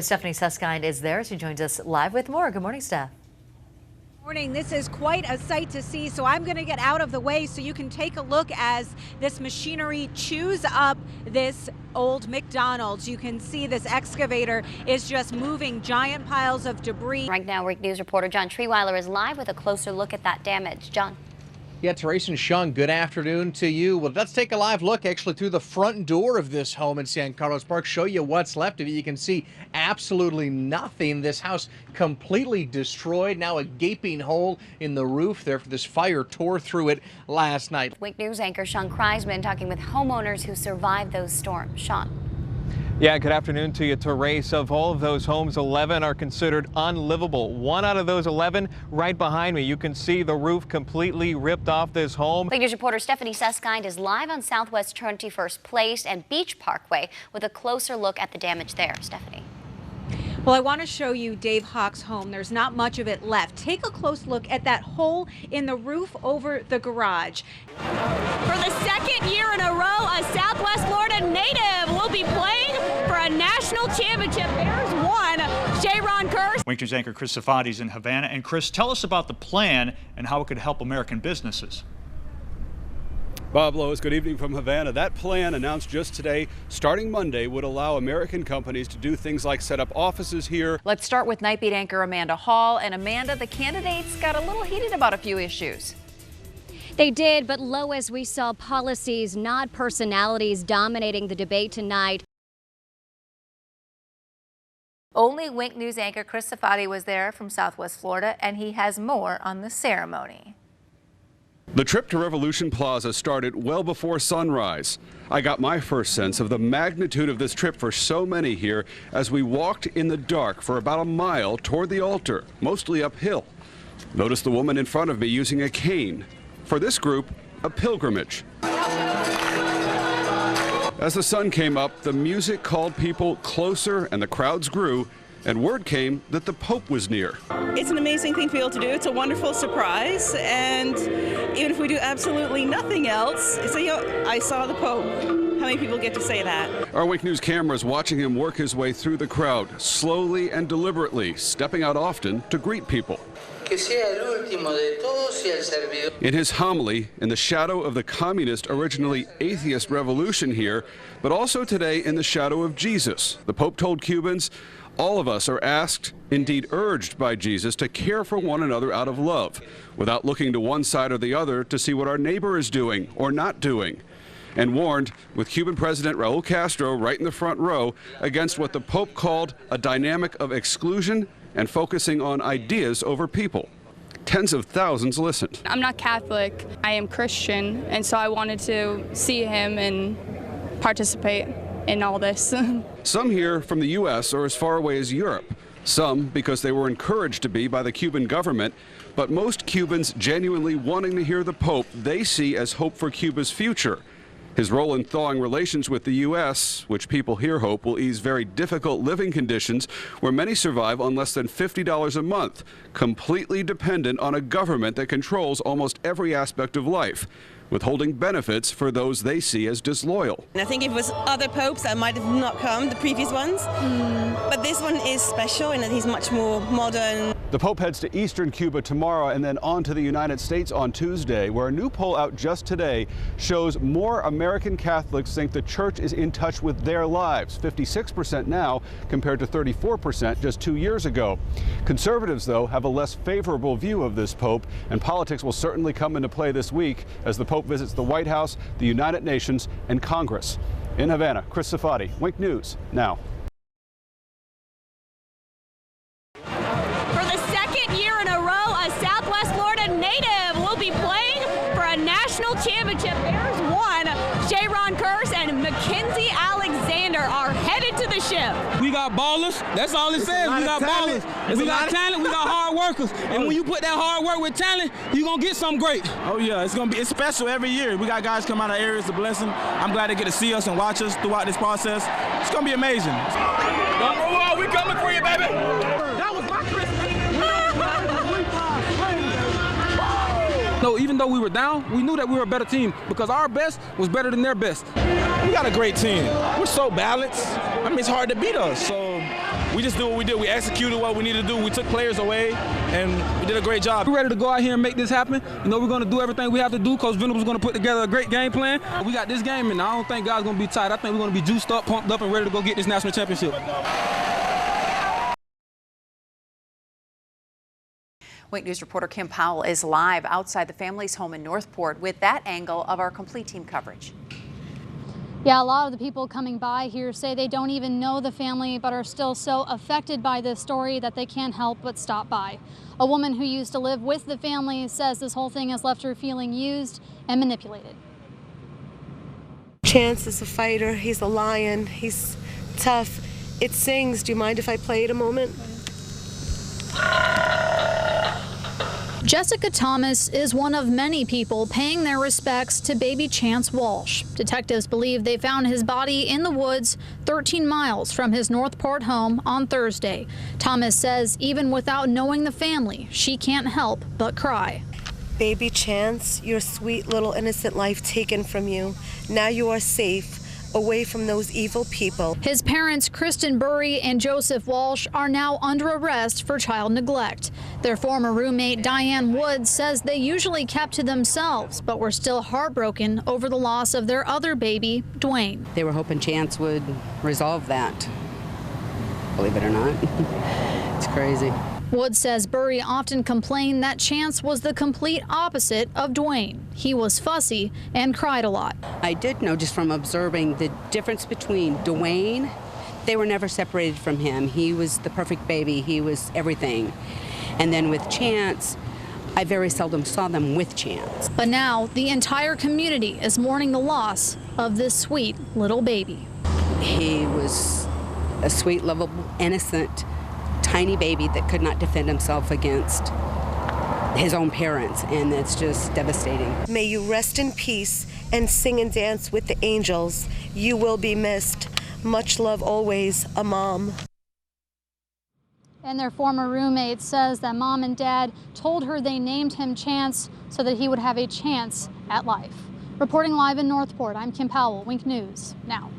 Stephanie Susskind is there. She joins us live with more. Good morning, Steph. Morning. This is quite a sight to see, so I'm going to get out of the way so you can take a look as this machinery chews up this old McDonald's. You can see this excavator is just moving giant piles of debris. Right now, Week News reporter John Treeweiler is live with a closer look at that damage. John. Yeah, Therese and Sean, good afternoon to you. Well, let's take a live look actually through the front door of this home in San Carlos Park, show you what's left of it. You can see absolutely nothing. This house completely destroyed. Now a gaping hole in the roof there for this fire tore through it last night. Week News anchor Sean Kreisman talking with homeowners who survived those storms. Sean. Yeah, good afternoon to you, Therese. Of all of those homes, 11 are considered unlivable. One out of those 11 right behind me. You can see the roof completely ripped off this home. Week News reporter Stephanie Susskind is live on Southwest 21st Place and Beach Parkway with a closer look at the damage there. Stephanie. Well, I want to show you Dave Hawk's home. There's not much of it left. Take a close look at that hole in the roof over the garage. For the second year in a row, a Southwest Florida native will be playing for a national championship. Bears won. J-Ron Curse. Week News anchor Chris Safadi's in Havana. And Chris, tell us about the plan and how it could help American businesses. Bob Lois, good evening from Havana. That plan, announced just today, starting Monday, would allow American companies to do things like set up offices here. Let's start with Nightbeat anchor Amanda Hall. And Amanda, the candidates got a little heated about a few issues. They did, but Lois, we saw policies, not personalities, dominating the debate tonight. Only Wink News anchor Chris Safadi was there from Southwest Florida, and he has more on the ceremony. The trip to Revolution Plaza started well before sunrise. I got my first sense of the magnitude of this trip for so many here as we walked in the dark for about a mile toward the altar, mostly uphill. Notice the woman in front of me using a cane. For this group, a pilgrimage. As the sun came up, the music called people closer and the crowds grew, and word came that the Pope was near. It's an amazing thing to be able to do. It's a wonderful surprise, and even if we do absolutely nothing else, I saw the Pope. How many people get to say that? Our Wink News cameras watching him work his way through the crowd, slowly and deliberately, stepping out often to greet people. In his homily, in the shadow of the communist, originally atheist revolution here, but also today in the shadow of Jesus, the Pope told Cubans, all of us are asked, indeed urged by Jesus, to care for one another out of love, without looking to one side or the other to see what our neighbor is doing or not doing. And warned, with Cuban President Raul Castro right in the front row, against what the Pope called a dynamic of exclusion and focusing on ideas over people. Tens of thousands listened. I'm not Catholic, I am Christian, and so I wanted to see him and participate in all this. Some here from the U.S. or as far away as Europe. Some because they were encouraged to be by the Cuban government, but most Cubans genuinely wanting to hear the Pope they see as hope for Cuba's future. His role in thawing relations with the U.S., which people here hope will ease very difficult living conditions where many survive on less than $50 a month, completely dependent on a government that controls almost every aspect of life, withholding benefits for those they see as disloyal. And I think if it was other popes that might have not come, the previous ones, but this one is special in that he's much more modern. The Pope heads to eastern Cuba tomorrow and then on to the United States on Tuesday, where a new poll out just today shows more American Catholics think the church is in touch with their lives, 56% now compared to 34% just 2 years ago. Conservatives, though, have a less favorable view of this Pope, and politics will certainly come into play this week as the Pope visits the White House, the United Nations, and Congress. In Havana, Chris Safadi, Wink News, now. For the second year in a row, a Southwest Florida native will be playing for a national championship. Bears won. J-Ron Curse and Mackenzie Alexander are headed to the ship. We got ballers. That's all it says. We got ballers. We got talent. We got hard workers. And when you put that hard work with talent, you're going to get something great. Oh, yeah. It's special every year. We got guys come out of areas to bless them. I'm glad they get to see us and watch us throughout this process. It's going to be amazing. Number one, we coming for you, baby. That was my Christmas. No, even though we were down, we knew that we were a better team because our best was better than their best. We got a great team. We're so balanced. I mean, it's hard to beat us. So we just did what we did. We executed what we needed to do. We took players away, and we did a great job. We're ready to go out here and make this happen. You know, we're going to do everything we have to do. Coach Venables going to put together a great game plan. We got this game, and I don't think God's going to be tight. I think we're going to be juiced up, pumped up, and ready to go get this national championship. Wink News reporter Kim Powell is live outside the family's home in Northport with that angle of our complete team coverage. Yeah, a lot of the people coming by here say they don't even know the family, but are still so affected by this story that they can't help but stop by. A woman who used to live with the family says this whole thing has left her feeling used and manipulated. Chance is a fighter. He's a lion. He's tough. It sings. Do you mind if I play it a moment? Jessica Thomas is one of many people paying their respects to baby Chance Walsh. Detectives believe they found his body in the woods 13 miles from his Northport home on Thursday. Thomas says even without knowing the family, she can't help but cry. Baby Chance, your sweet little innocent life taken from you. Now you are safe, away from those evil people. His parents, Kristen Burry and Joseph Walsh, are now under arrest for child neglect. Their former roommate, Diane Woods, says they usually kept to themselves, but were still heartbroken over the loss of their other baby, Dwayne. They were hoping Chance would resolve that, believe it or not. It's crazy. Woods says Burry often complained that Chance was the complete opposite of Dwayne. He was fussy and cried a lot. I did know just from observing the difference between Dwayne, they were never separated from him. He was the perfect baby. He was everything. And then with Chance, I very seldom saw them with Chance. But now the entire community is mourning the loss of this sweet little baby. He was a sweet, lovable, innocent, tiny baby that could not defend himself against his own parents, and it's just devastating. May you rest in peace and sing and dance with the angels. You will be missed. Much love always, a mom. And their former roommate says that mom and dad told her they named him Chance so that he would have a chance at life. Reporting live in Northport, I'm Kim Powell, Wink News Now.